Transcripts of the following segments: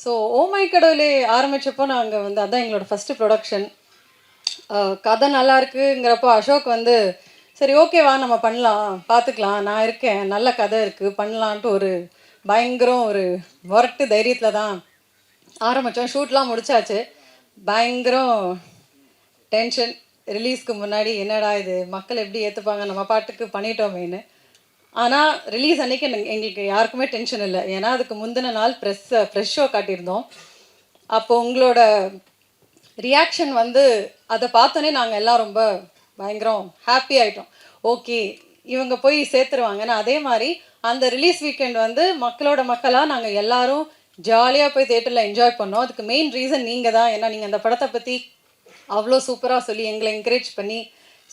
So O my கடவுளே ஆரம்பித்தப்போ நாங்கள் வந்து அதான் எங்களோட ஃபஸ்ட்டு ப்ரொடக்ஷன். கதை நல்லா இருக்குங்கிறப்போ அசோக் வந்து சரி ஓகேவா நம்ம பண்ணலாம், பார்த்துக்கலாம், நான் இருக்கேன், நல்ல கதை இருக்குது பண்ணலான்ட்டு ஒரு பயங்கரம் ஒரு முரட்டு தைரியத்தில் தான் ஆரம்பித்தோம். ஷூட்லாம் முடிச்சாச்சு. பயங்கரம் டென்ஷன். ரிலீஸ்க்கு முன்னாடி என்னடா இது மக்கள் எப்படி ஏற்றுப்பாங்க, நம்ம பாட்டுக்கு பண்ணிட்டோமேன்னு. ஆனால் ரிலீஸ் அன்றைக்கி எங்களுக்கு யாருக்குமே டென்ஷன் இல்லை. ஏன்னா அதுக்கு முந்தின நாள் ஃப்ரெஷ் ஷோ காட்டியிருந்தோம். அப்போது உங்களோட ரியாக்ஷன் வந்து அதை பார்த்தோன்னே நாங்கள் எல்லாம் ரொம்ப பயங்கரம் ஹாப்பி ஆகிட்டோம். ஓகே இவங்க போய் சேர்த்துருவாங்கன்னு. அதே மாதிரி அந்த ரிலீஸ் வீக்கெண்ட் வந்து மக்களோட மக்களாக நாங்கள் எல்லோரும் ஜாலியாக போய் தேட்டரில் என்ஜாய் பண்ணோம். அதுக்கு மெயின் ரீசன் நீங்கள் தான். ஏன்னா நீங்கள் அந்த படத்தை பற்றி அவ்வளோ சூப்பராக சொல்லி எங்களை என்கரேஜ் பண்ணி,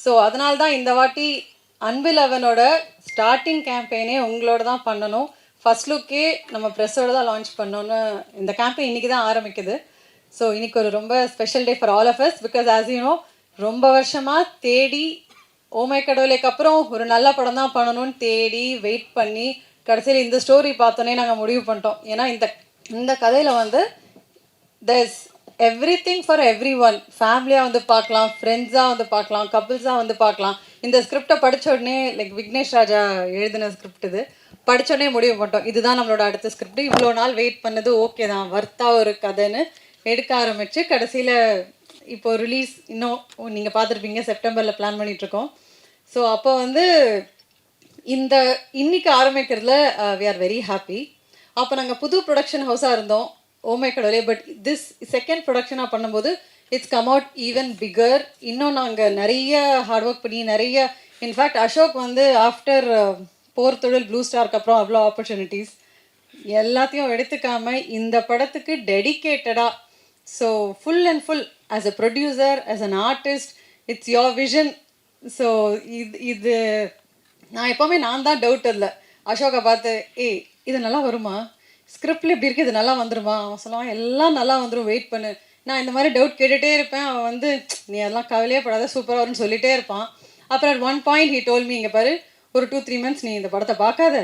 ஸோ அதனால தான் இந்த வாட்டி அன்பிலவனோட ஸ்டார்டிங் கேம்பெயினே உங்களோட தான் பண்ணணும். ஃபஸ்ட் லுக்கே நம்ம ப்ரெஸ்ஸோடு தான் லான்ச் பண்ணோன்னு இந்த கேம்பெயின் இன்றைக்கி தான் ஆரம்பிக்குது. ஸோ இன்றைக்கி ஒரு ரொம்ப special day for all of us. Because as you know ரொம்ப வருஷமாக தேடி ஓ மை கடவுளுக்கு அப்புறம் ஒரு நல்ல படம் தான் பண்ணணும்னு தேடி வெயிட் பண்ணி கடைசியில் இந்த ஸ்டோரி பார்த்தோன்னே நாங்கள் முடிவு பண்ணிட்டோம். ஏன்னா இந்த கதையில் வந்து there's everything for everyone. ஃபேமிலியாக வந்து பார்க்கலாம், ஃப்ரெண்ட்ஸாக வந்து பார்க்கலாம், கப்புள்ஸாக வந்து பார்க்கலாம். இந்த ஸ்கிரிப்டை படித்த உடனே லைக் விக்னேஷ் ராஜா எழுதின ஸ்கிரிப்ட் இது படித்த உடனே முடிவு பண்ணிட்டோம் இதுதான் நம்மளோட அடுத்த ஸ்கிரிப்ட். இவ்வளோ நாள் வெயிட் பண்ணது ஓகே தான், வர்த்தா ஒரு கதைன்னு எடுக்க ஆரம்பித்து கடைசியில் இப்போது ரிலீஸ் இன்னும் நீங்கள் பார்த்துருப்பீங்க செப்டம்பரில் பிளான் பண்ணிகிட்ருக்கோம். ஸோ அப்போ வந்து இன்னைக்கு ஆரம்பிக்கிறதுல வி ஆர் வெரி ஹாப்பி. அப்போ நாங்கள் புது ப்ரொடக்ஷன் ஹவுஸாக இருந்தோம் ஓ மை கடவுளே. பட் திஸ் செகண்ட் ப்ரொடக்ஷனாக பண்ணும்போது it's come out even bigger. இன்னும் நாங்கள் நிறைய ஹார்ட் ஒர்க் பண்ணி நிறைய இன்ஃபேக்ட் அசோக் வந்து ஆஃப்டர் போர் தொழில் ப்ளூ ஸ்டாருக்கு அப்புறம் அவ்வளோ ஆப்பர்ச்சுனிட்டிஸ் எல்லாத்தையும் எடுத்துக்காமல் இந்த படத்துக்கு டெடிக்கேட்டடாக so full and full as a producer as an artist it's your vision. So இது நான் எப்போவுமே நான் தான் டவுட் இல்லை அசோகை பார்த்து இது நல்லா வருமா, ஸ்கிரிப்டில் இப்படி இருக்குது, இது நல்லா வந்துடுமா, அவன் சொல்லுவான் எல்லாம் நல்லா வந்துடும் வெயிட் பண்ணு. நான் இந்த மாதிரி டவுட் கேட்டுகிட்டே இருப்பேன். அவன் வந்து நீ அதெல்லாம் கவலையே படாத சூப்பராக வரும்னு சொல்லிகிட்டே இருப்பான். அப்புறம் one point he told me, இங்கே பாரு ஒரு 2-3 months நீ இந்த படத்தை பார்க்காத,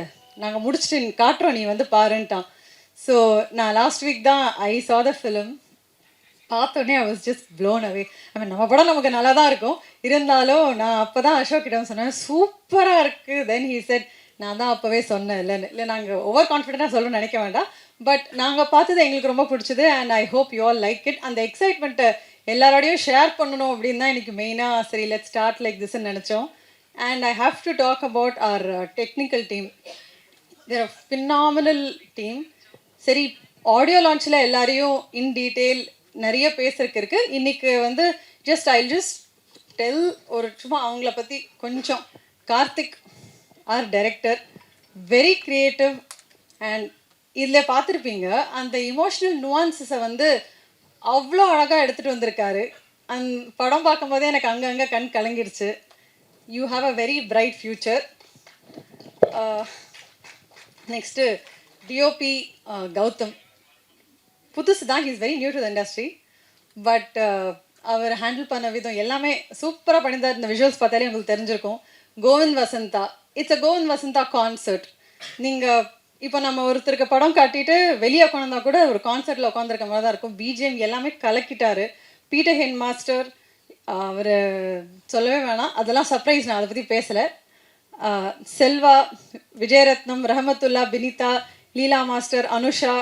நாங்கள் முடிச்சுட்டு காட்டுறோம் நீ வந்து பாருன்ட்டான். ஸோ நான் லாஸ்ட் வீக் தான் ஐ saw the film. பார்த்தோன்னே I was just blown away. I mean நம்ம படம் நமக்கு நல்லா தான் இருக்கும், இருந்தாலும் நான் அப்போ தான் அசோக் கிட்ட சொன்னேன் சூப்பராக இருக்குது. தென் ஹீ செட் நான் தான் அப்போவே சொன்னேன் இல்லை நாங்கள் ஓவர் கான்ஃபிடென்ட்டாக சொல்லணும்னு நினைக்க வேண்டாம், பட் நாங்கள் பார்த்தது எங்களுக்கு ரொம்ப பிடிச்சது and I hope you all like it. அந்த எக்ஸைட்மெண்ட்டை எல்லாரோடையும் ஷேர் பண்ணணும் அப்படின்னு தான் எனக்கு மெயினாக சரி லெட் ஸ்டார்ட் லைக் திஸ்ன்னு நினச்சோம். And I have to talk about our technical team. They're a phenomenal team. சரி ஆடியோ லான்ச்சில் எல்லாரையும் இன் டீட்டெயில் நிறைய பேசுறதுக்கு இருக்குது. இன்றைக்கி வந்து ஐ ஜஸ்ட் டெல் ஒரு சும்மா அவங்கள பற்றி கொஞ்சம். Karthik our director, very creative and இதில் பார்த்துருப்பீங்க அந்த இமோஷ்னல் நுவான்ஸஸை வந்து அவ்வளோ அழகாக எடுத்துகிட்டு வந்திருக்காரு. அந்த படம் பார்க்கும்போதே எனக்கு அங்கங்கே கண் கலங்கிடுச்சு. You have a very bright future. Next DOP Gautham, புதுசு தான், he's very new to the industry, but அவர் ஹேண்டில் பண்ண விதம் எல்லாமே சூப்பராக பண்ணியிருந்தார். இந்த விஷுவல்ஸ் பார்த்தாலே உங்களுக்கு தெரிஞ்சிருக்கும். Kovind Vasantha, it's a Kovind Vasantha concert. நீங்கள் இப்போ நம்ம ஒருத்தருக்கு படம் காட்டிட்டு வெளியே உட்காந்தா கூட ஒரு கான்சர்ட்டில் உட்காந்துருக்க மாதிரி தான் இருக்கும். பிஜிஎம் எல்லாமே கலக்கிட்டாரு. பீட்டர் ஹென் மாஸ்டர் அவர் சொல்லவே வேணாம், அதெல்லாம் சர்ப்ரைஸ், நான் அதை பற்றி பேசலை. Selva, Vijayarathnam, Rahmathulla, Binitha, Leela master, Anusha,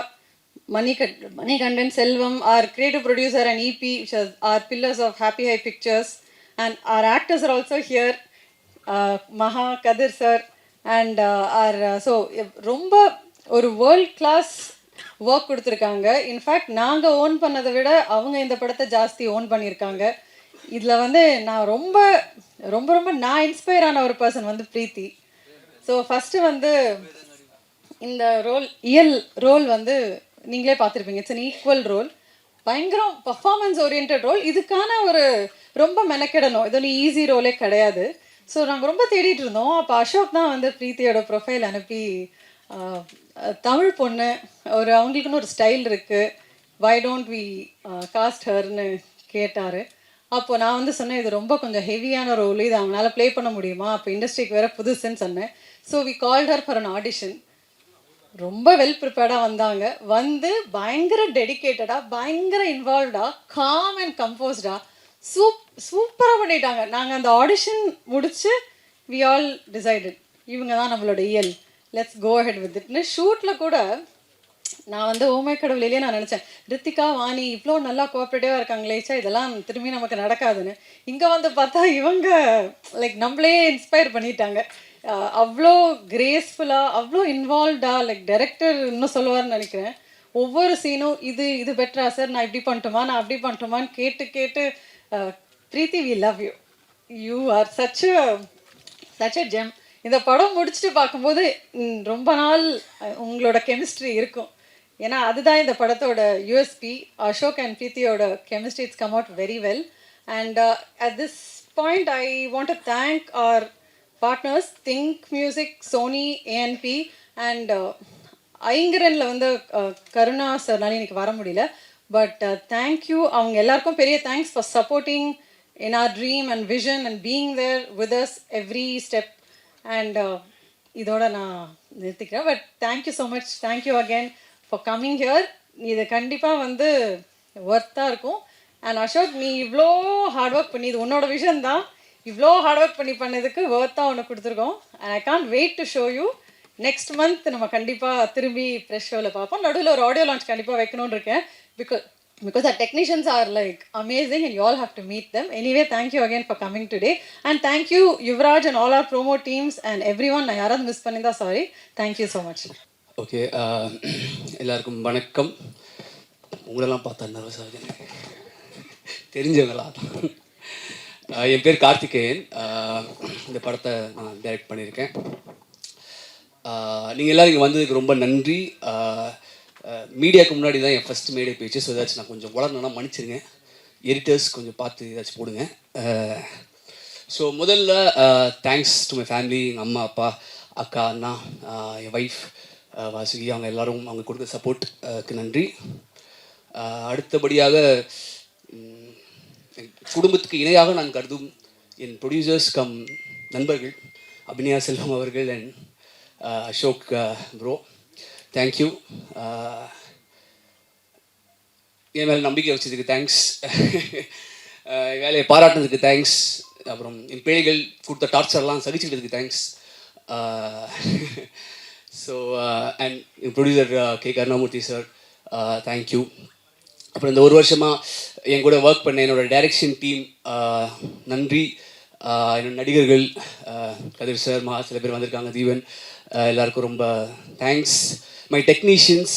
Manikandan, Selvam, our creative producer and EP, which are pillars of Happy High Pictures, and our actors are also here, Maha, Kadir sir, and so ரொம்ப ஒரு வேர்ல்ட் கிளாஸ் ஒர்க் கொடுத்துருக்காங்க. இன்ஃபேக்ட் நாங்கள் own பண்ணதை விட அவங்க இந்த படத்தை ஜாஸ்தி ஓன் பண்ணியிருக்காங்க. இதில் வந்து நான் ரொம்ப ரொம்ப ரொம்ப நான் இன்ஸ்பயர் ஆன ஒரு பர்சன் வந்து பிரீத்தி. ஸோ ஃபஸ்ட்டு வந்து இந்த ரோல் வந்து நீங்களே பார்த்துருப்பீங்க. இட்ஸ் அன் ஈக்குவல் ரோல், பயங்கரம் பர்ஃபார்மன்ஸ் ஓரியன்ட் ரோல். இதுக்கான ஒரு ரொம்ப மெனக்கெடணும், இது ஒன்று ஈஸி ரோலே கிடையாது. ஸோ நாங்கள் ரொம்ப தேடிட்டு இருந்தோம். அப்போ அசோக் தான் வந்து பிரீத்தியோட ப்ரொஃபைல் அனுப்பி தமிழ் பொண்ணு ஒரு அவங்களுக்குன்னு ஒரு ஸ்டைல் இருக்குது, வை டோன்ட் வி காஸ்ட் ஹர்னு கேட்டார். அப்போது நான் வந்து சொன்னேன் இது ரொம்ப கொஞ்சம் ஹெவியான ரோல், இது அவங்களால ப்ளே பண்ண முடியுமா, அப்போ இண்டஸ்ட்ரிக்கு வேறு புதுசுன்னு சொன்னேன். So we called her for an audition. ரொம்ப வெல் ப்ரிப்பேர்டாக வந்தாங்க. வந்து பயங்கர டெடிகேட்டடாக, பயங்கர இன்வால்வ்டாக, காம் அண்ட் கம்போஸ்டாக சூப்பராக பண்ணிட்டாங்க. நாங்கள் அந்த ஆடிஷன் முடித்து வி ஆல் டிசைடட் இவங்க தான் நம்மளோட இயல், லெட்ஸ் கோ ஹெட் வித் இட்னு. ஷூட்டில் கூட நான் வந்து ஓமை கடவுளிலேயே நான் நினச்சேன், ரித்திகா வாணி இவ்வளோ நல்லா கோஆப்ரேட்டிவாக இருக்காங்களேச்சா, இதெல்லாம் திரும்பி நமக்கு நடக்காதுன்னு. இங்கே வந்து பார்த்தா இவங்க லைக் நம்மளே இன்ஸ்பயர் பண்ணிட்டாங்க. அவ்வளோ கிரேஸ்ஃபுல்லாக, அவ்வளோ இன்வால்வ்டாக, லைக் டைரக்டர் இன்னும் சொல்லுவார்னு நினைக்கிறேன். ஒவ்வொரு சீனும் இது பெட்டரா சார், நான் இப்படி பண்ணட்டுமா, நான் அப்படி பண்ணட்டுமான்னு கேட்டு கேட்டு Preethi we love you, you are such a gem. இந்த படம் முடிச்சுட்டு பார்க்கும்போது ரொம்ப நாள் உங்களோட கெமிஸ்ட்ரி இருக்கும். ஏன்னா அதுதான் இந்த படத்தோட யூஎஸ்பி. அசோக் அண்ட் பிரீத்தியோட chemistry it's come out very well. And at this point I want to thank our partners Think Music, Sony, ANP and ஐங்கரனில் வந்து கருணா சார்னால இன்னைக்கு வர முடியல. பட் தேங்க்யூ, அவங்க எல்லாருக்கும் பெரிய thanks for supporting in our dream and vision and being there with us every step. And இதோட நான் நிறுத்திக்கிறேன். But thank you so much, thank you again for coming here. இது கண்டிப்பாக வந்து ஒர்த்தாக இருக்கும். அண்ட் அசோக், நீ இவ்வளோ ஹார்ட் ஒர்க் பண்ணி, இது உன்னோட விஷன் தான், இவ்வளோ ஹார்ட் ஒர்க் பண்ணதுக்கு ஒர்த்தாக ஒன்று கொடுத்துருக்கோம். And I can't wait to show you. Next month நம்ம கண்டிப்பாக திரும்பி ஃப்ரெஷ் ஷோவில் பார்ப்போம். நடுவில் ஒரு ஆடியோ லான்ச் கண்டிப்பாக வைக்கணும்னு இருக்கேன். Because our technicians are like amazing and you all have to meet them. Anyway, thank you again for coming today. And thank you Yuvraj and all our promo teams and everyone. நான் யாராவது miss பண்ணியிருந்தா sorry. Thank you so much. Okay, எல்லாருக்கும் வணக்கம். உங்களெல்லாம் பார்த்தா nervous ஆகுது, தெரிஞ்சவங்களா தான். என் பேர் கார்த்திகேயன். இந்த படத்தை நான் டைரக்ட் பண்ணியிருக்கேன். நீங்கள் எல்லோரும் இங்கே வந்ததுக்கு ரொம்ப நன்றி. மீடியாவுக்கு முன்னாடி தான் என் ஃபஸ்ட் மேடே பேச்சு. ஸோ ஏதாச்சும் நான் கொஞ்சம் வளரணும்னா மன்னிச்சிருங்க. எடிட்டர்ஸ் கொஞ்சம் பார்த்து ஏதாச்சும் போடுங்க. ஸோ முதல்ல தேங்க்ஸ் டு மை ஃபேமிலி, எங்கள் அம்மா, அப்பா, அக்கா, அண்ணா, என் ஒய்ஃப் வாசுகி, அவங்க எல்லோரும் அவங்க கொடுத்த சப்போர்ட்டுக்கு நன்றி. அடுத்தபடியாக குடும்பத்துக்கு இணையாக நான் கருதும் என் ப்ரொடியூசர்ஸ் கம் நண்பர்கள் அபிநயா செல்வம் அவர்கள் அண்ட் அசோக் ப்ரோ, தேங்க்யூ. என் மேலே நம்பிக்கை வச்சதுக்கு தேங்க்ஸ். வேலையை பாராட்டினதுக்கு தேங்க்ஸ். அப்புறம் என் பிள்ளைகள் கொடுத்த டார்ச்சர்லாம் சகிச்சுக்கிறதுக்கு தேங்க்ஸ். ஸோ அண்ட் என் producer K Karunamoorthy sir, thank you. அப்புறம் இந்த ஒரு வருஷமாக என் கூட ஒர்க் பண்ண என்னோடய டைரக்ஷன் டீம் நன்றி. என்னோட நடிகர்கள் கதிர் சார், சில பேர் வந்திருக்காங்க, தீவன், எல்லாருக்கும் ரொம்ப thanks. My technicians,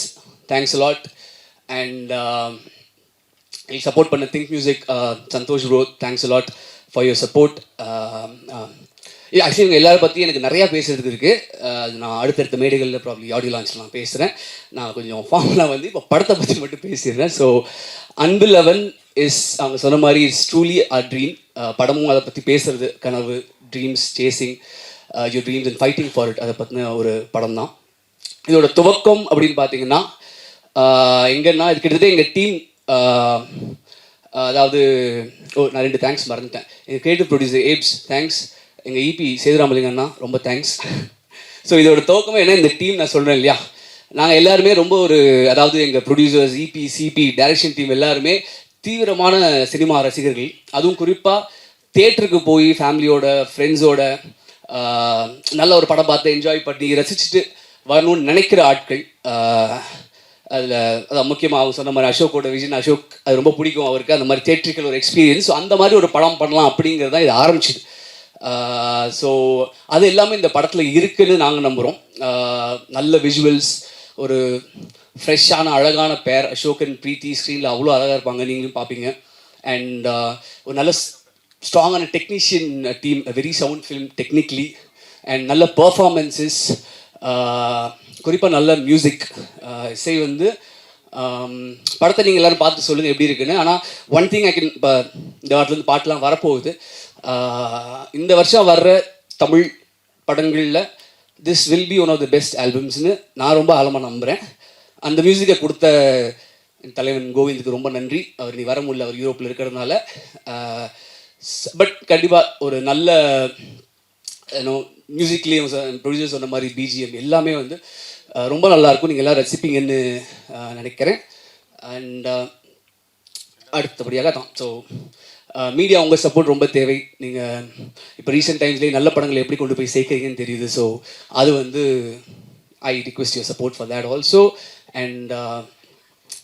thanks a lot. And எனக்கு சப்போர்ட் பண்ண think music, Santhosh bro, thanks a lot for your support. Actually இவங்க எல்லாரும் பற்றி எனக்கு நிறையா பேசுகிறதுக்கு இருக்குது. அது நான் அடுத்தடுத்த மேடைகளில் ப்ராப்ளி ஆடியோ லான்ச்சில் நான் பேசுகிறேன். நான் கொஞ்சம் ஃபார்ம்லாம் வந்து இப்போ படத்தை பற்றி மட்டும் பேசிடுறேன். ஸோ அன்பில் இஸ், அவங்க சொன்ன மாதிரி இட்ஸ் ட்ரூலி அ ட்ரீம். படமும் அதை பற்றி பேசுகிறது, கனவு, dreams, chasing your dreams and fighting for it, அதை பற்றின ஒரு படம் தான். இதோட துவக்கம் அப்படின்னு பார்த்தீங்கன்னா எங்கன்னா இது கிட்டத்தட்ட எங்கள் டீம், அதாவது நான் 2 தேங்க்ஸ் மறந்துட்டேன். எங்கள் கிரியேட்டிவ் ப்ரொடியூசர் ஏப்ஸ் தேங்க்ஸ், எங்கள் இபி சேதுராமலிங்கண்ணா ரொம்ப தேங்க்ஸ். ஸோ இதோட துவக்கமே என்ன, இந்த டீம் நான் சொல்கிறேன் இல்லையா, நாங்கள் எல்லாருமே ரொம்ப அதாவது எங்கள் producers, EP, CP, direction team எல்லாருமே தீவிரமான சினிமா ரசிகர்கள். அதுவும் குறிப்பாக தியேட்டருக்கு போய் ஃபேமிலியோட, ஃப்ரெண்ட்ஸோட நல்ல ஒரு படம் பார்த்து என்ஜாய் பண்ணி ரசிச்சுட்டு வரணும்னு நினைக்கிற ஆட்கள். அதில் அதான் முக்கியமாக அவங்க சொன்ன மாதிரி அசோக்கோட விஷன், அசோக் அது ரொம்ப பிடிக்கும் அவருக்கு, அந்த மாதிரி தியேட்ரிக்கல் ஒரு எக்ஸ்பீரியன்ஸ். ஸோ அந்த மாதிரி ஒரு படம் பண்ணலாம் அப்படிங்கிறது தான் இது ஆரம்பிச்சிது. ஸோ அது எல்லாமே இந்த படத்தில் இருக்குன்னு நாங்கள் நம்புகிறோம். நல்ல விஷுவல்ஸ், ஒரு ஃப்ரெஷ்ஷான அழகான பேர் அசோக் அண்ட் பிரீத்தி ஸ்க்ரீனில் அவ்வளோ அழகாக இருப்பாங்க, நீங்களும் பார்ப்பீங்க. அண்ட் ஒரு நல்ல ஸ்ட்ராங்கான technician team, very sound film technically, and நல்ல பர்ஃபார்மன்ஸஸ், குறிப்பாக நல்ல மியூசிக். இசை வந்து படத்தை நீங்கள் எல்லோரும் பார்த்து சொல்லுங்கள் எப்படி இருக்குன்னு. ஆனால் ஒன் திங் ஐ கேன், இப்போ இந்த வாரத்துலேருந்து பாட்டெலாம் வரப்போகுது. இந்த வருஷம் வர்ற தமிழ் படங்களில் this will be one of the best ஆல்பம்ஸ்னு நான் ரொம்ப ஆழமாக நம்புகிறேன். அந்த மியூசிக்கை கொடுத்த என் தலைவன் கோவிந்துக்கு ரொம்ப நன்றி. அவர் நீ வர முடியல, அவர் யூரோப்பில் இருக்கிறதுனால. பட் கண்டிப்பாக ஒரு நல்ல மியூசிக்லேயும் ப்ரொடியூசர் சொன்ன மாதிரி பிஜிஎம் எல்லாமே வந்து ரொம்ப நல்லாயிருக்கும், நீங்கள் எல்லாம் ரசிப்பீங்கன்னு நினைக்கிறேன். அண்ட் அடுத்தபடியாக தான் ஸோ மீடியா உங்கள் சப்போர்ட் ரொம்ப தேவை. நீங்கள் இப்போ ரீசெண்ட் டைம்ஸ்லேயே நல்ல படங்களை எப்படி கொண்டு போய் சேர்க்குறீங்கன்னு தெரியுது. ஸோ அது வந்து I request your support for that also. And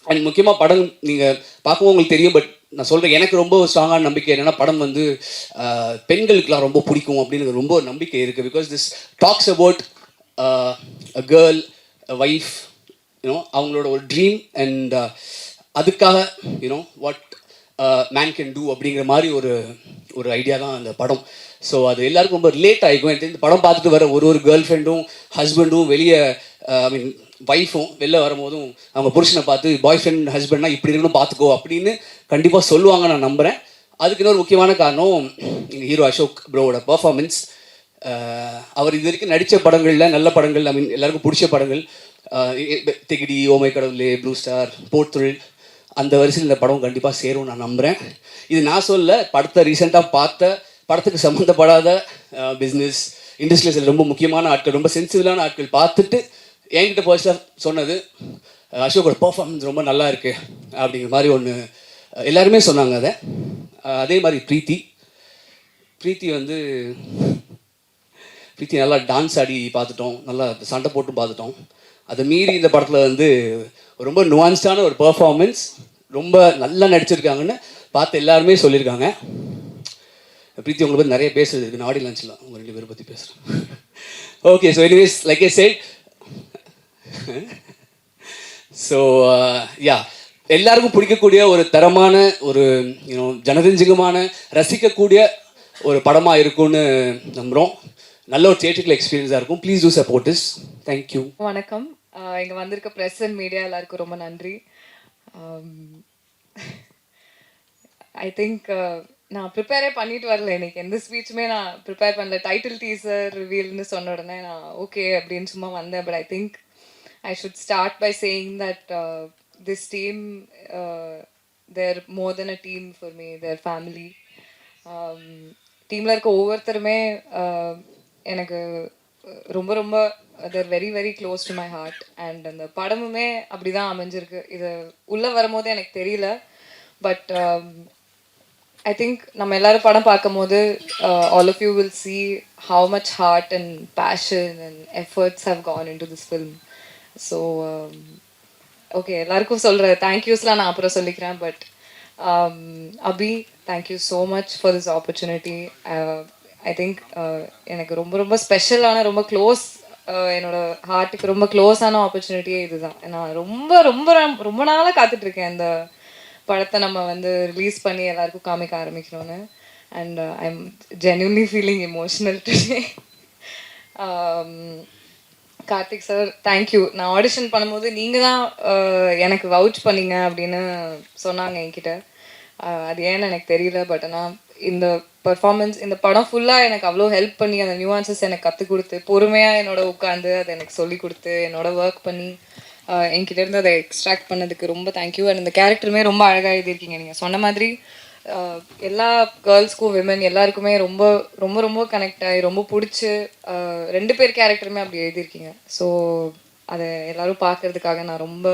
and முக்கியமாக படம் நீங்கள் பார்க்கவும் உங்களுக்கு தெரியும். பட் நான் சொல்கிறேன், எனக்கு ரொம்ப ஸ்ட்ராங்கான நம்பிக்கை என்னென்னா, படம் வந்து பெண்களுக்கெலாம் ரொம்ப பிடிக்கும் அப்படின்னு ரொம்ப நம்பிக்கை இருக்குது. Because this talks about a girl, a wife, you know, அவங்களோட ஒரு ட்ரீம் அண்ட் அதுக்காக you know what man can do அப்படிங்கிற மாதிரி ஒரு ஐடியா தான் அந்த படம். ஸோ அது எல்லாருக்கும் ரொம்ப ரிலேட் ஆகிக்கும். எனக்கு இந்த படம் பார்த்துட்டு வர ஒரு கேர்ள் ஃப்ரெண்டும் ஹஸ்பண்டும் வெளியே ஐ மீன் ஒய்ஃபும் வெளில வரும்போதும் அவங்க புருஷனை பார்த்து பாய் ஃப்ரெண்ட் ஹஸ்பண்ட்னா இப்படி இருக்கணும் பார்த்துக்கோ அப்படின்னு கண்டிப்பாக சொல்லுவாங்க நான் நம்புகிறேன். அதுக்கு இன்னொரு முக்கியமான காரணம் எங்கள் ஹீரோ அசோக் ப்ரோவோட பர்ஃபார்மன்ஸ். அவர் இது வரைக்கும் நடித்த படங்களில் நல்ல படங்கள், ஐ மீன் எல்லாருக்கும் பிடிச்ச படங்கள், திகிடி, ஓமை கடவுளே, ப்ளூ ஸ்டார், போர்த்தொழில், அந்த வரிசையில் இந்த படம் கண்டிப்பாக சேரும் நான் நம்புகிறேன். இது நான் சொல்ல, படத்தை ரீசெண்டாக பார்த்த படத்துக்கு சம்மந்தப்படாத பிஸ்னஸ் இண்டஸ்ட்ரியில் ரொம்ப முக்கியமான ஆட்கள், ரொம்ப சென்சிபிளான ஆட்கள் பார்த்துட்டு என்கிட்ட பர்சனலாக சொன்னது, அசோக்கோட பர்ஃபார்மன்ஸ் ரொம்ப நல்லா இருக்குது அப்படிங்கிற மாதிரி ஒன்று எல்லாருமே சொன்னாங்க. அதே மாதிரி பிரீத்தி வந்து பிரீத்தி நல்லா டான்ஸ் ஆடி பார்த்துட்டோம், நல்லா சண்டை போட்டு பார்த்துட்டோம். அதை மீறி இந்த படத்தில் வந்து ரொம்ப நுவான்ஸ்டான ஒரு பர்ஃபார்மன்ஸ், ரொம்ப நல்லா நடிச்சிருக்காங்கன்னு பார்த்து எல்லாருமே சொல்லியிருக்காங்க. பிரீத்தி உங்களை பற்றி நிறைய பேசுறது இருக்குது, நான் ஆடி லான்ச்சில் உங்கள் 2 பேரை பற்றி பேசுகிறேன். Okay, so anyways like I set, so yeah, எல்லாருக்கும் பிடிக்கக்கூடிய ஒரு தரமான ஒரு யூனோ ஜனரஞ்சகமான ரசிக்கக்கூடிய ஒரு படமாக இருக்கும்னு நம்புகிறோம். நல்ல ஒரு தியேட்டரிக்கல் எக்ஸ்பீரியன்ஸாக இருக்கும். Please do support this. Thank you. வணக்கம். இங்கே வந்திருக்க ப்ரெஸ் அண்ட் மீடியா எல்லாருக்கும் ரொம்ப நன்றி. ஐ திங்க் நான் ப்ரிப்பேரே பண்ணிட்டு வரல, இன்னைக்கு எந்த ஸ்பீச்சுமே நான் ப்ரிப்பேர் பண்ணல. டைட்டில் டீசர் ரிவீல்னு சொன்ன உடனே நான் ஓகே அப்படின்னு சும்மா வந்தேன். But I think I should start by saying that this team, they're more than a team for me, they're family. டீமில் இருக்க ஒவ்வொருத்தருமே எனக்கு ரொம்ப ரொம்ப they're very very close to my heart. And அந்த படமுமே அப்படி தான் அமைஞ்சிருக்கு. இது உள்ளே வரும்போது எனக்கு தெரியல. பட் I think நம்ம எல்லாரும் படம் பார்க்கும்போது all of you will see how much heart and passion and efforts have gone into this film. So okay, எல்லாருக்கும் சொல்கிற தேங்க்யூஸ்லாம் நான் அப்புறம் சொல்லிக்கிறேன். But Abhi, thank you so much for this opportunity. I think எனக்கு ரொம்ப ரொம்ப ஸ்பெஷலான, ரொம்ப க்ளோஸ், என்னோட ஹார்ட்டுக்கு ரொம்ப க்ளோஸான ஆப்பர்ச்சுனிட்டியே இதுதான். நான் ரொம்ப ரொம்ப ரொம்ப நாளாக காத்துட்ருக்கேன் இந்த படத்தை நம்ம வந்து ரிலீஸ் பண்ணி எல்லாருக்கும் காமிக்க ஆரம்பிக்கணும்னு. And I am genuinely feeling emotional today. Karthik sir, thank you. நான் ஆடிஷன் பண்ணும்போது நீங்கள் தான் எனக்கு வவுச் பண்ணீங்க அப்படின்னு சொன்னாங்க என்கிட்ட. அது ஏன்னு எனக்கு தெரியல. பட் ஆனால் இந்த பர்ஃபார்மன்ஸ், இந்த படம் ஃபுல்லாக எனக்கு அவ்வளோ ஹெல்ப் பண்ணி அந்த நியூவான்சஸ் எனக்கு கற்றுக் கொடுத்து, பொறுமையாக என்னோட உட்காந்து அதை எனக்கு சொல்லி கொடுத்து, என்னோட ஒர்க் பண்ணி என்கிட்ட இருந்து அதை எக்ஸ்ட்ராக்ட் பண்ணதுக்கு ரொம்ப தேங்க்யூ. அண்ட் இந்த கேரக்டருமே ரொம்ப அழகாக எழுதியிருக்கீங்க. நீங்கள் சொன்ன மாதிரி எல்லா கேர்ள்ஸ்க்கும், விமன் எல்லாருக்குமே ரொம்ப ரொம்ப ரொம்ப கனெக்ட் ஆகி ரொம்ப பிடிச்சி 2 பேர் கேரக்டருமே அப்படி எழுதியிருக்கீங்க. ஸோ அதை எல்லோரும் பார்க்குறதுக்காக நான் ரொம்ப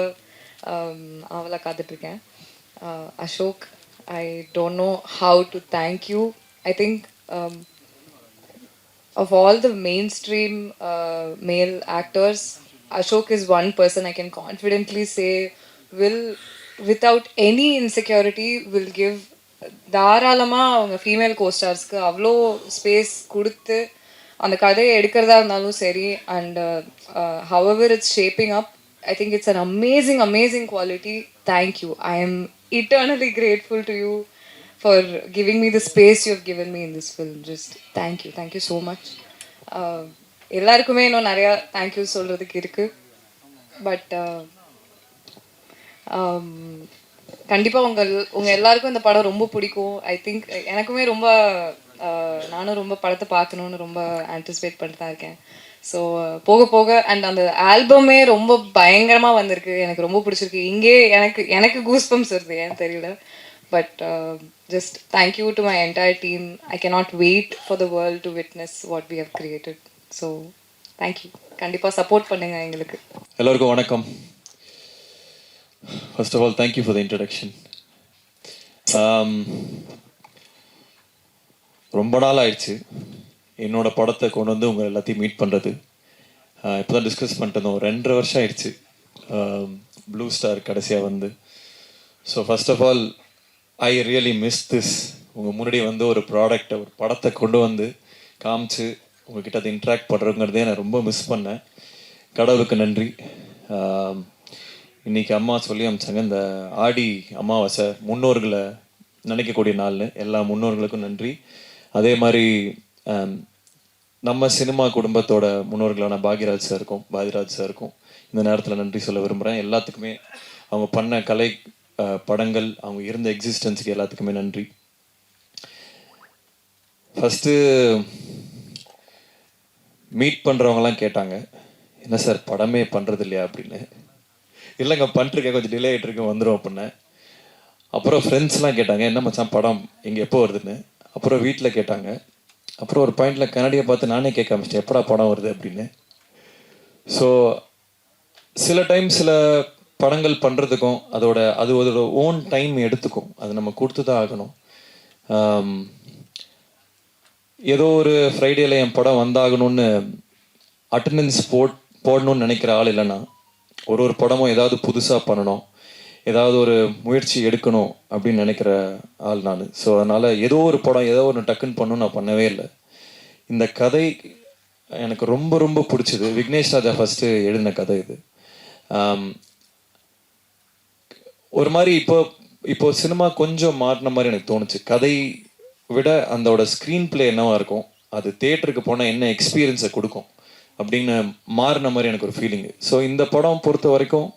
ஆவலாக காத்துட்ருக்கேன். Ashok, I don't know how to thank you. I think of all the mainstream male actors, Ashok is one person I can confidently say will, without any insecurity, will give தாராளமாக அவங்க ஃபீமேல் கோஸ்டார்ஸ்க்கு அவ்வளோ ஸ்பேஸ் கொடுத்து அந்த கதையை எடுக்கிறதா இருந்தாலும் சரி. And however it's shaping up, I think it's an amazing quality. Thank you. I am eternally grateful to you for giving me the space you have given me in this film. Just thank you so much. எல்லாருக்குமே இன்னும் நிறையா thank you சொல்கிறதுக்கு இருக்குது. But கண்டிப்பாக உங்கள் எல்லாருக்கும் இந்த படம் ரொம்ப பிடிக்கும். ஐ திங்க் எனக்குமே ரொம்ப நானும் ரொம்ப படத்தை பார்க்கணுன்னு ரொம்ப ஆன்டிசிபேட் பண்ணிட்டு தான் இருக்கேன். ஸோ போக போக அண்ட் அந்த ஆல்பமே ரொம்ப பயங்கரமாக வந்திருக்கு, எனக்கு ரொம்ப பிடிச்சிருக்கு. இங்கே எனக்கு கூஸ் பம்ப்ஸ் வருது, ஏன் தெரியல. But just thank you to my entire team. I cannot wait for the world to witness what we have created. So thank you. கண்டிப்பாக சப்போர்ட் பண்ணுங்க எங்களுக்கு. எல்லோருக்கும் வணக்கம். First of all thank you for the introduction. ரொம்ப நாள் ஆயிடுச்சு என்னோட படத்தை கொண்டு வந்து உங்கள் எல்லாத்தையும் மீட் பண்ணுறது. இப்போ தான் டிஸ்கஸ் பண்ணிட்டு இருந்தோம். 2.5 வருஷம் ஆயிடுச்சு ப்ளூ ஸ்டார் கடைசியாக வந்து. So first of all I really miss this. உங்கள் முன்னாடி வந்து ஒரு ப்ராடக்டை, ஒரு படத்தை கொண்டு வந்து காமிச்சு உங்ககிட்ட அதை இன்ட்ராக்ட் பண்ணுறதுங்கிறதே நான் ரொம்ப மிஸ் பண்ணேன். கடவுளுக்கு நன்றி. இன்றைக்கி அம்மா சொல்லி அமிச்சாங்க, இந்த ஆடி அமாவாசை முன்னோர்களை நினைக்கக்கூடிய நாள்னு. எல்லா முன்னோர்களுக்கும் நன்றி. அதே மாதிரி நம்ம சினிமா குடும்பத்தோட முன்னோர்களான பாக்யராஜ் சாருக்கும் இந்த நேரத்தில் நன்றி சொல்ல விரும்புகிறேன். எல்லாத்துக்குமே அவங்க பண்ண கலை படங்கள், அவங்க இருந்த எக்ஸிஸ்டன்ஸுக்கு எல்லாத்துக்குமே நன்றி. ஃபஸ்ட்டு மீட் பண்ணுறவங்கலாம் கேட்டாங்க, என்ன சார் படமே பண்ணுறது இல்லையா அப்படின்னு. இல்லைங்க பண்ணிருக்கேன், கொஞ்சம் டிலே ஆகிட்டு இருக்கேன், வந்துடும் அப்படின்னேன். அப்புறம் ஃப்ரெண்ட்ஸ்லாம் கேட்டாங்க, என்ன மச்சான் படம் இங்கே எப்போ வருதுன்னு. அப்புறம் வீட்டில் கேட்டாங்க. அப்புறம் ஒரு பாயிண்டில் கன்னடியை பார்த்து நானே கேட்க ஆரம்பிச்சிட்டேன், எப்படா படம் வருது அப்படின்னு. ஸோ சில டைம் சில படங்கள் பண்ணுறதுக்கும் அதோட ஓன் டைம் எடுத்துக்கும். அது நம்ம கொடுத்து தான் ஆகணும். ஏதோ ஒரு ஃப்ரைடேல என் படம் வந்தாகணும்னு அட்டண்டன்ஸ் போடணும்னு நினைக்கிற ஆள் இல்லைன்னா, ஒரு படமும் ஏதாவது புதுசாக பண்ணணும், ஏதாவது ஒரு முயற்சி எடுக்கணும் அப்படின்னு நினைக்கிற ஆள் நான். ஸோ அதனால் ஏதோ ஒரு படம் ஏதோ ஒன்று டக்குன்னு பண்ணணும்னு நான் பண்ணவே இல்லை. இந்த கதை எனக்கு ரொம்ப ரொம்ப பிடிச்சிது. விக்னேஷ் ராஜா ஃபஸ்ட்டு எழுதின கதை இது. ஒரு மாதிரி இப்போ சினிமா கொஞ்சம் மாறின மாதிரி எனக்கு தோணுச்சு. கதை விட அதோட ஸ்க்ரீன் பிளே என்னவா இருக்கும், அது தியேட்டருக்கு போனால் என்ன எக்ஸ்பீரியன்ஸை கொடுக்கும் அப்படின்னு மாறின மாதிரி எனக்கு ஒரு ஃபீலிங்கு. ஸோ இந்த படம் பொறுத்த வரைக்கும்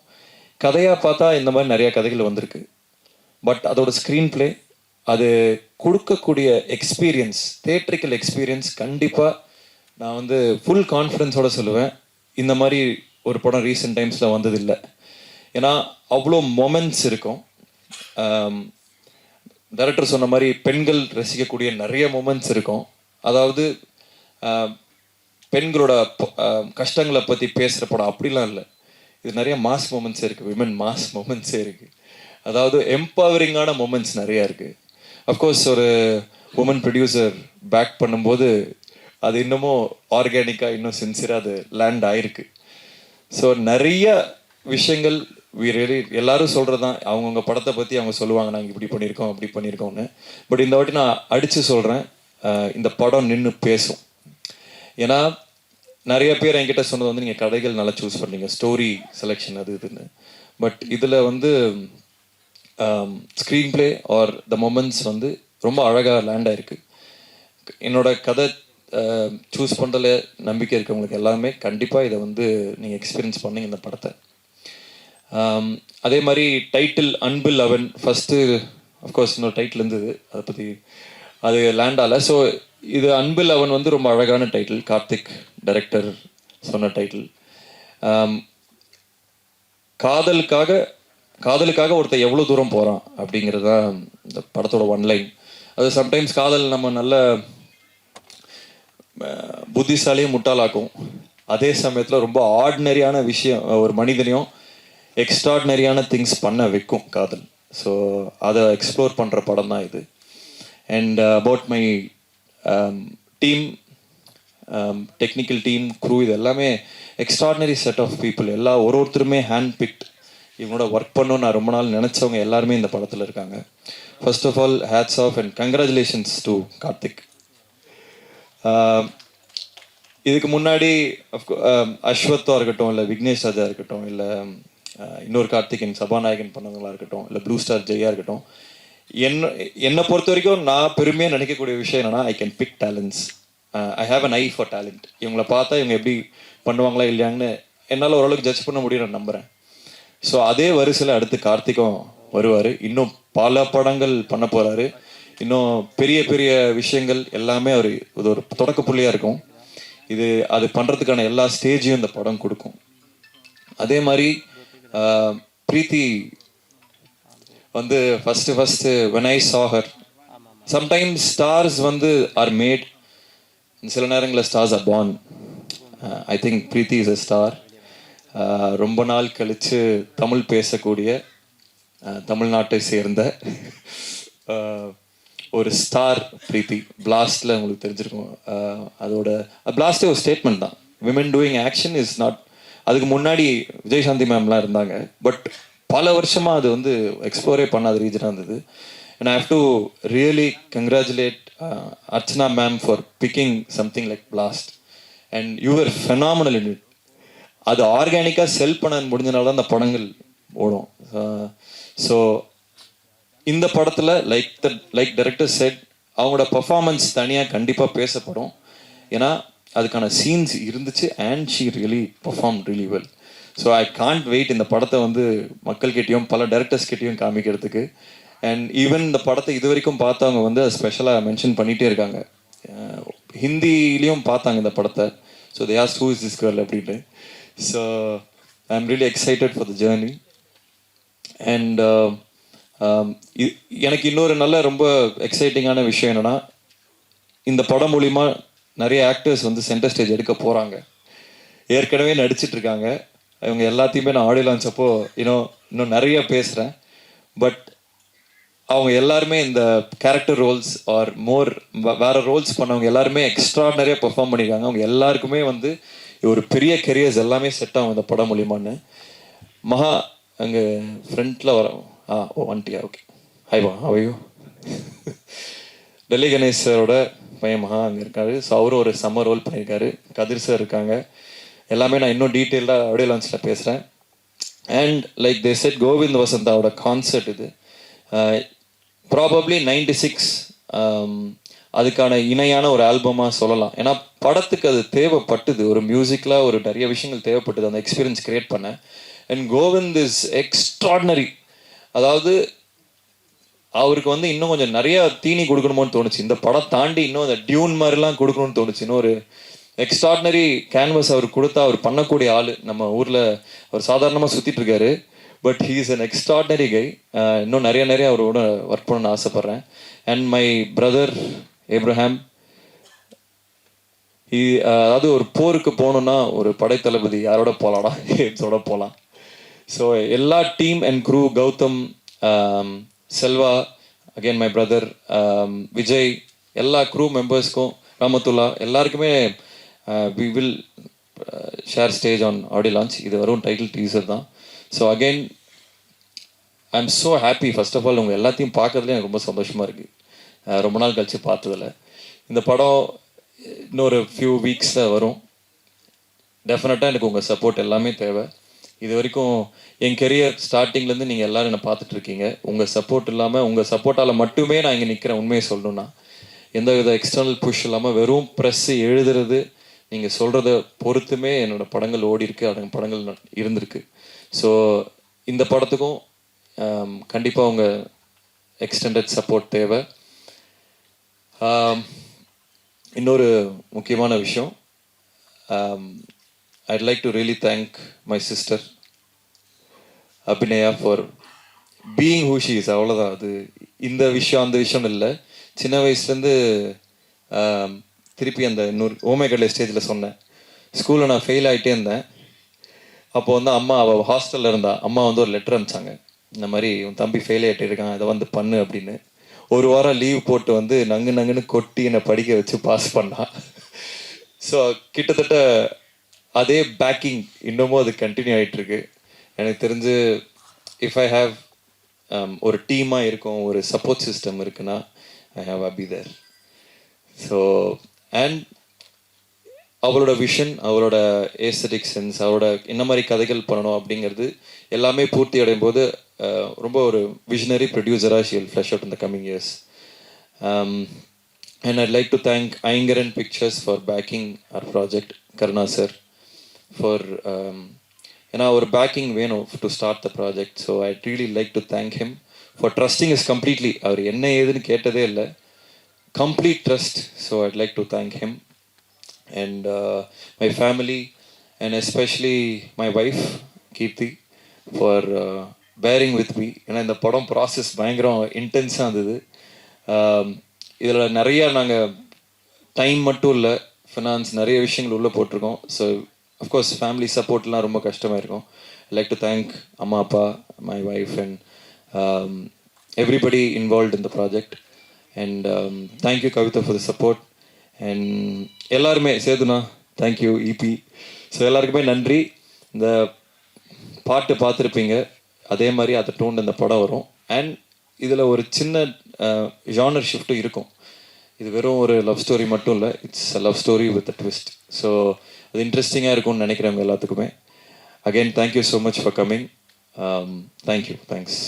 கதையாக பார்த்தா இந்த மாதிரி நிறையா கதைகள் வந்திருக்கு. பட் அதோட ஸ்க்ரீன் பிளே, அது கொடுக்கக்கூடிய எக்ஸ்பீரியன்ஸ், தியேட்ரிக்கல் எக்ஸ்பீரியன்ஸ் கண்டிப்பாக நான் வந்து ஃபுல் கான்ஃபிடென்ஸோடு சொல்லுவேன், இந்த மாதிரி ஒரு படம் ரீசெண்ட் டைம்ஸில் வந்ததில்லை. ஏன்னா அவ்வளோ மொமெண்ட்ஸ் இருக்கும். டைரக்டர் சொன்ன மாதிரி பெண்கள் ரசிக்கக்கூடிய நிறைய மொமெண்ட்ஸ் இருக்கும். அதாவது பெண்களோட கஷ்டங்களை பற்றி பேசுகிற படம் அப்படிலாம் இல்லை. இது நிறைய மாஸ் மூமெண்ட்ஸே இருக்குது, விமன் மாஸ் மூமெண்ட்ஸே இருக்குது. அதாவது எம்பவரிங்கான மூமெண்ட்ஸ் நிறையா இருக்குது. அஃப்கோர்ஸ் ஒரு உமன் ப்ரொடியூசர் பேக் பண்ணும்போது அது இன்னமும் ஆர்கானிக்காக, இன்னும் சின்சியராக அது லேண்ட் ஆகிருக்கு. ஸோ நிறைய விஷயங்கள் எல்லாரும் சொல்கிறது தான், அவங்கவுங்க படத்தை பற்றி அவங்க சொல்லுவாங்க, நாங்கள் இப்படி பண்ணியிருக்கோம் அப்படி பண்ணியிருக்கோம்னு. பட் இந்த வாட்டி நான் அடித்து சொல்கிறேன், இந்த படம் நின்று பேசும். ஏன்னா நிறைய பேர் என்கிட்ட சொன்னது வந்து நீங்கள் கதைகள் நல்லா சூஸ் பண்ணீங்க, ஸ்டோரி செலெக்ஷன் அது இதுன்னு. பட் இதில் வந்து screen play R the moments வந்து ரொம்ப அழகாக லேண்ட் ஆகிருக்கு. என்னோட கதை சூஸ் பண்ணுறதுல நம்பிக்கை இருக்கவங்களுக்கு எல்லாமே கண்டிப்பாக இதை வந்து நீங்கள் எக்ஸ்பீரியன்ஸ் பண்ணீங்க இந்த படத்தை. அதே மாதிரி டைட்டில் அன்பில் அவன் ஃபஸ்ட்டு அஃப்கோர்ஸ் இன்னொரு டைட்டில் இருந்தது, அதை பற்றி அது லேண்ட் ஆகலை. ஸோ இது அன்பில் அவன் வந்து ரொம்ப அழகான டைட்டில், கார்த்திக் டைரக்டர் சொன்ன டைட்டில். காதலுக்காக ஒருத்தர் எவ்வளோ தூரம் போகிறான் அப்படிங்கிறது தான் இந்த படத்தோட ஒன்லைன். அது சம்டைம்ஸ் காதல் நம்ம நல்ல புத்திசாலியும் முட்டாளாக்கும், அதே சமயத்தில் ரொம்ப ஆர்டினரியான விஷயம் ஒரு மனிதனையும் எக்ஸ்ட்ராடினரியான திங்ஸ் பண்ண வைக்கும் காதல். ஸோ அதை எக்ஸ்ப்ளோர் பண்ணுற படம் தான் இது. And about my team, technical team, crew, இது எல்லாமே எக்ஸ்ட்ராடினரி செட் ஆஃப் பீப்புள். ஒருத்தருமே ஹேண்ட் பிக்ட். இவங்களோட ஒர்க் பண்ணணும்னு நான் ரொம்ப நாள் நினச்சவங்க எல்லாருமே இந்த படத்தில் இருக்காங்க. First of all hats off and congratulations to Karthik. இதுக்கு முன்னாடி அஸ்வத்தாக இருக்கட்டும், இல்லை விக்னேஷ் ராஜா இருக்கட்டும், இல்லை இன்னொரு கார்த்திகேயன் சபாநாயகன் பண்ணவங்களா இருக்கட்டும், இல்லை ப்ளூ ஸ்டார் ஜெயா இருக்கட்டும், என்னை பொறுத்த வரைக்கும் நான் பெருமையாக நினைக்கக்கூடிய விஷயம் என்னென்னா, I can big talents. I have an I for talent. இவங்களை பார்த்தா இவங்க எப்படி பண்ணுவாங்களா இல்லையாங்கன்னு என்னால் ஓரளவுக்கு ஜட்ஜ் பண்ண முடியும் நான் நம்புகிறேன். ஸோ அதே வரிசையில் அடுத்து கார்த்திக்கும் வருவார். இன்னும் பல படங்கள் பண்ண போகிறாரு. இன்னும் பெரிய பெரிய விஷயங்கள் எல்லாமே அவர் இது ஒரு தொடக்க புள்ளியாக இருக்கும். அது பண்ணுறதுக்கான எல்லா ஸ்டேஜையும் இந்த படம் கொடுக்கும். அதே மாதிரி பிரீத்தி வந்து first when I saw her, sometimes stars வந்து are made, சில நேரங்களில் stars are born. I think Preethi is a star. ரொம்ப நாள் கழித்து தமிழ் பேசக்கூடிய தமிழ்நாட்டை சேர்ந்த ஒரு ஸ்டார் ப்ரீத்தி. பிளாஸ்டில் உங்களுக்கு தெரிஞ்சிருக்கும். அதோட பிளாஸ்டே ஒரு ஸ்டேட்மெண்ட் தான். Women doing action is not. அதுக்கு முன்னாடி விஜயசாந்தி மேம்லாம் இருந்தாங்க, பட் பல வருஷமாக அது வந்து எக்ஸ்ப்ளோரே பண்ணாத ரீஜனாக இருந்தது. And I have to really congratulate Archana ma'am for picking something like blast. And you're phenomenal in it. அது ஆர்கானிக்காக செல் பண்ண முடிஞ்சனால தான் அந்த படங்கள் ஓடும். ஸோ இந்த படத்தில் லைக் டைரக்டர் செட், அவங்களோட பர்ஃபார்மன்ஸ் தனியாக கண்டிப்பாக பேசப்படும். ஏன்னா அதுக்கான சீன்ஸ் இருந்துச்சு. And she really perform really well. So I can't wait இந்த படத்தை வந்து மக்கள்கிட்டையும் பல டைரக்டர்ஸ்கிட்டையும் காமிக்கிறதுக்கு. அண்ட் ஈவன் இந்த படத்தை இது வரைக்கும் பார்த்தவங்க வந்து ஸ்பெஷலாக மென்ஷன் பண்ணிகிட்டே இருக்காங்க. ஹிந்திலையும் பார்த்தாங்க இந்த படத்தை. So they asked who is this girl அப்படின்ட்டு. So I am really excited for the journey. And எனக்கு இன்னொரு நல்ல ரொம்ப எக்ஸைட்டிங்கான விஷயம் என்னென்னா, இந்த படம் மூலிமா நிறைய ஆக்டர்ஸ் வந்து சென்டர் ஸ்டேஜ் எடுக்க போகிறாங்க. ஏற்கனவே நடிச்சிட்டு இருக்காங்க. இவங்க எல்லாத்தையுமே நான் ஆடியோ லான்ச் அப்போ இன்னும் நிறைய பேசுகிறேன். பட் அவங்க எல்லாருமே இந்த கேரக்டர் ரோல்ஸ் ஆர் மோர் வேறு ரோல்ஸ் பண்ணவங்க எல்லாருமே நிறைய பெர்ஃபார்ம் பண்ணியிருக்காங்க. அவங்க எல்லாருக்குமே வந்து ஒரு பெரிய கெரியர்ஸ் எல்லாமே செட் ஆகும் இந்த படம் மூலியமான்னு. மகா அங்கே ஃப்ரண்ட்டில் வர வந்துட்டியா? ஓகே, ஹைவா அவையோ. டெல்லி கணேஷ் சாரோட பையன் மகா அங்கே இருக்காரு. ஸோ அவரும் ஒரு சம்மர் ரோல் பண்ணியிருக்காரு. கதிர் சார் இருக்காங்க. எல்லாமே நான் இன்னும் டீட்டெயில்டாக ஆடியோ லான்ச்சில் பேசுகிறேன். And like they said, Govind வசந்தாவோட கான்சர்ட் இது. ப்ராபப்ளி 96 அதுக்கான இணையான ஒரு ஆல்பமாக சொல்லலாம். ஏன்னா படத்துக்கு அது தேவைப்பட்டது. ஒரு மியூசிக்கில் ஒரு நிறைய விஷயங்கள் தேவைப்பட்டது அந்த எக்ஸ்பீரியன்ஸ் கிரியேட் பண்ண. And Kovind is extraordinary. அதாவது அவருக்கு வந்து இன்னும் கொஞ்சம் நிறைய தீனி கொடுக்கணுமோன்னு தோணுச்சு. இந்த படம் தாண்டி இன்னும் அந்த டியூன் மாதிரிலாம் கொடுக்கணும்னு தோணுச்சு. இன்னும் ஒரு எக்ஸ்ட்ராடினரி கேன்வஸ் அவர் கொடுத்தா அவர் பண்ணக்கூடிய ஆள். நம்ம ஊரில் அவர் சாதாரணமாக சுற்றிட்டு இருக்காரு. But he is an extraordinary guy. இன்னும் நிறைய அவரோட ஒர்க் பண்ணணும்னு ஆசைப்பட்றேன். அண்ட் மை பிரதர் ஏப்ரஹாம், அதாவது ஒரு போருக்கு போகணுன்னா ஒரு படைத்தளபதி யாரோட போகலாம்னா ஹேப்ஸோட போகலாம். ஸோ எல்லா team and crew, Gautham, Selva, again my brother Vijay, எல்லா க்ரூ மெம்பர்ஸ்க்கும், ராமத்துல்லா எல்லாருக்குமே we will share stage on audio launch. இது வரும் டைட்டில் டீசர் தான். So again I am so happy. First of all உங்கள் எல்லாத்தையும் பார்க்கறதுல எனக்கு ரொம்ப சந்தோஷமாக இருக்குது. ரொம்ப நாள் கழித்து பார்த்ததில்ல. இந்த படம் இன்னொரு ஃபியூ வீக்ஸில் வரும். டெஃபினட்டாக எனக்கு உங்கள் சப்போர்ட் எல்லாமே தேவை. இது வரைக்கும் என் கெரியர் ஸ்டார்டிங்லேருந்து நீங்கள் எல்லோரும் என்னை பார்த்துட்ருக்கீங்க. உங்கள் சப்போர்ட் இல்லாமல், உங்கள் சப்போர்ட்டால் மட்டுமே நான் இங்கே நிற்கிறேன். உண்மையை சொல்லணுன்னா எந்த வித எக்ஸ்டர்னல் புஷ் இல்லாமல் வெறும் ப்ரெஸ்ஸு எழுதுறது, நீங்கள் சொல்கிறத பொறுத்துமே என்னோடய படங்கள் ஓடி இருக்கு, அந்த படங்கள் இருந்திருக்கு. ஸோ இந்த படத்துக்கும் கண்டிப்பாக உங்கள் எக்ஸ்டெண்டட் சப்போர்ட் தேவை. இன்னொரு முக்கியமான விஷயம், I'd like to really thank my sister Abhinaya for being who she is. அவ்வளோதான். அது இந்த விஷயம் அந்த விஷயம் இல்லை. சின்ன வயசுலேருந்து திருப்பி அந்த இன்னொரு ஓமேகடலை ஸ்டேஜில் சொன்னேன். ஸ்கூலில் நான் ஃபெயில் ஆகிட்டே இருந்தேன். அப்போது வந்து அம்மா, அவள் ஹாஸ்டலில் இருந்தா, அம்மா வந்து ஒரு லெட்டர் அனுப்பிச்சாங்க. இந்த மாதிரி உன் தம்பி ஃபெயில் ஆகிட்டே இருக்கான், அதை வந்து பண்ணு அப்படின்னு. ஒரு வாரம் லீவ் போட்டு வந்து நங்குன்னு கொட்டி என்னை படிக்க வச்சு பாஸ் பண்ணான். ஸோ கிட்டத்தட்ட அதே பேக்கிங் இன்னமும் அது கண்டினியூ ஆகிட்டுருக்கு. எனக்கு தெரிஞ்சு இஃப் ஐ ஹாவ் ஒரு டீமாக இருக்கும், ஒரு சப்போர்ட் சிஸ்டம் இருக்குன்னா I have be there. So and அவளோட விஷன், அவளோட ஏஸ்தட்டிக் சென்ஸ், அவளோட என்ன மாதிரி கதைகள் பண்ணணும் அப்படிங்கிறது எல்லாமே பூர்த்தி அடையும் போது ரொம்ப ஒரு விஷனரி ப்ரொடியூசராக she will flush out in the coming years. And I'd like to thank Ayngaran Pictures for backing our project, Karuna sir for ஏன்னா ஒரு பேக்கிங் வேணும் to start the project. So I really like to thank him for trusting is completely. அவர் என்ன ஏதுன்னு கேட்டதே இல்லை, complete trust. So I'd like to thank him. And my family and especially my wife Kirti for bearing with me. ஏன்னா இந்த படம் process பயங்கரம் இன்டென்ஸாக இருந்தது. இதில் நிறையா நாங்கள் டைம் மட்டும் இல்லை, ஃபினான்ஸ் நிறைய விஷயங்கள் உள்ளே போட்டிருக்கோம். ஸோ அஃப்கோர்ஸ் ஃபேமிலி சப்போர்ட்லாம் ரொம்ப கஷ்டமாக இருக்கும். லைக் டு தேங்க் அம்மா அப்பா, my wife and everybody involved in the project. And thank you Kavita for the support. And எல்லாருமே சேதுனா தேங்க்யூ, இபி. ஸோ எல்லாருக்குமே நன்றி. இந்த பாட்டு பார்த்துருப்பீங்க, அதே மாதிரி அதை டோன் இந்த படம் வரும். அண்ட் இதில் ஒரு சின்ன ஜானர் ஷிஃப்ட்டும் இருக்கும். இது வெறும் ஒரு லவ் ஸ்டோரி மட்டும் இல்லை, it's a love story with a twist. So அது இன்ட்ரெஸ்டிங்காக இருக்கும்னு நினைக்கிறவங்க எல்லாத்துக்குமே. Again thank you so much for coming. Thank you, thanks.